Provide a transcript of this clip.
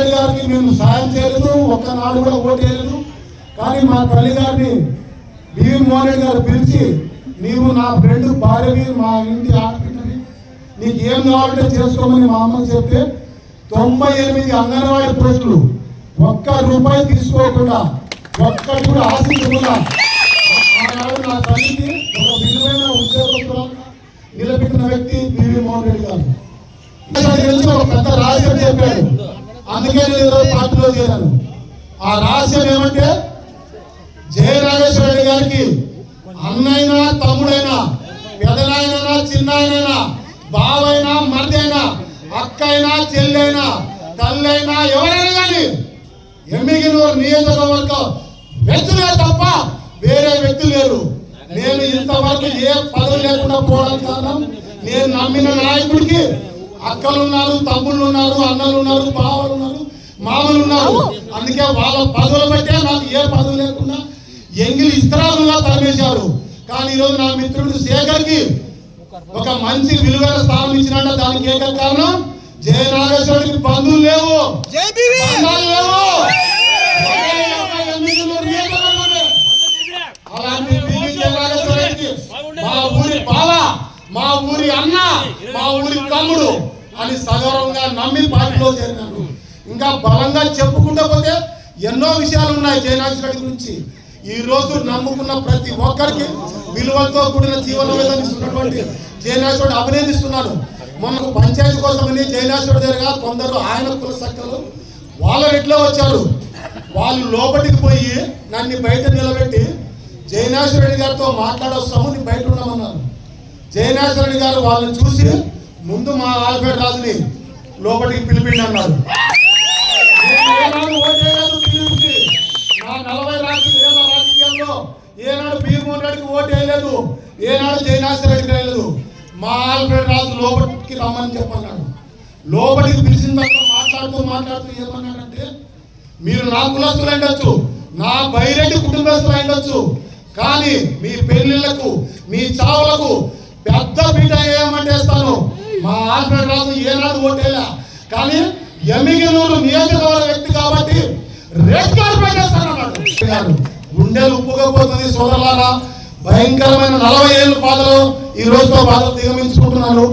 రెడ్డి గారికి మేము సాయం చేయలేదు, ఒక్కనాడు కూడా ఓటు వేయలేదు. కానీ మా తల్లి గారిని బివి మోహన్ రెడ్డి గారు పిలిచి, నీవు నా ఫ్రెండ్ భార్యవి, మా ఇంటి ఆడపిల్లని, నీకు ఏం కావాలంటే చేసుకోమని మా అమ్మకి చెప్తే 98 అంగన్వాడీ పోస్టులు ఒక్క రూపాయి తీసుకోకుండా, ఒక్కటి కూడా ఆశించకుండా ఆనాడు నా తల్లికి ఒక విలువైన ఉద్యోగంలో నిలబెట్టిన వ్యక్తి బివి మోహన్ రెడ్డి గారు. ఒక పెద్ద రహస్యం చెప్పాడు, అందుకే నేను పార్టీలో చేరాను. ఆ రహస్యం ఏమంటే, జయనాగేశ్వర రెడ్డి గారికి అన్నైనా తమ్ముడైనా, పెదనాయనైనా చిన్నాయనైనా, బావైనా మరిదైనా, అక్కైనా చెల్లైనా, తల్లైనా, ఎవరైనా కానీ ఎమ్మిగినూరు నియోజకవర్గం వ్యక్తులే తప్ప వేరే వ్యక్తులు లేరు. నేను ఇంతవరకు ఏ పదవి లేకుండా పోవడానికి కారణం, నేను నమ్మిన నాయకుడికి అక్కలు ఉన్నారు, తమ్ముళ్ళు ఉన్నారు, అన్నలు ఉన్నారు, బావలు ఉన్నారు, మామలు ఉన్నారు. అందుకే వాళ్ళ పదవులు బట్టే నాకు ఏ పదవి లేకుండా ఎంగిలి ఇస్త్రాలుగా తరమేశారు. కానీ ఈరోజు నా మిత్రుడు శేఖర్కి ఒక మంచి విలువైన స్థానం ఇచ్చినట్ట, దానికి ఏక కారణం జయనాగేశ్వరుడికి బంధువులు లేవు, లేవు. అలాంటి జయనాగేశ్వరుడికి మా ఊరి బావ, మా ఊరి అన్న, మా ఊరి తమ్ముడు అని సగౌరవంగా నమ్మి పార్టీలో చేరినాను. ఇంకా బలంగా చెప్పుకుంటూ పోతే ఎన్నో విషయాలు ఉన్నాయి జయనాగేశ్వరుడి గురించి. ఈ రోజు నమ్ముకున్న ప్రతి ఒక్కరికి విలువలతో కూడిన జీవన విధానం ఇస్తున్నటువంటి జయనాగేశ్వరుడు అభినందిస్తున్నాను. మొన్న పంచాయతీ కోసమని జయనాగేశ్వరుడు దగ్గర కొందరు ఆయన కుల సఖ్యలు వాళ్ళ రెట్లో వచ్చారు. వాళ్ళు లోపలికి పోయి నన్ను బయట నిలబెట్టి జయనాగేశ్వరుడి గారితో మాట్లాడొస్తాము, నీ బయట ఉన్నామన్నారు. జయనాగేశ్వరుడి గారు వాళ్ళని చూసి ముందు మా ఆల్ఫ్రెడ్ రాజుని లోపలికి పిలిపిండి అన్నారు. నా 40 రాజకీయాల్లో ఏనాడు బివి మోహన్ రెడ్డికి ఓటు వేయలేదు, ఏనాడు జయనాగేశ్వర రెడ్డికి వేయలేదు. మా ఆల్ఫ్రెడ్ రాజు లోపలికి రమ్మని చెప్పన్నాడు. లోపలికి పిలిచిన తర్వాత మాట్లాడుతూ ఏమన్నాడంటే, మీరు నా కులస్తులు ఉండొచ్చు, నా బైరెడ్డి కుటుంబస్తులు ఉండొచ్చు, కానీ మీ పెళ్లిళ్లకు, మీ చావులకు పెద్ద పీట ఏమంటేస్తాను. మా ఆల్ఫ్రెడ్ రాజు ఏనాడు ఓటేలా, కానీ ఎమ్మిగినూరు నియోజకవర్గ వ్యక్తి కాబట్టి రెడ్ కార్పెట్ వేస్తానన్నాడు. గుండెలు ఉప్పుకపోతుంది సోదరులారా. భయంకరమైన 40 ఏళ్ళ బాధలు ఈ రోజుతో బాధలు దిగమించుకుంటున్నాను.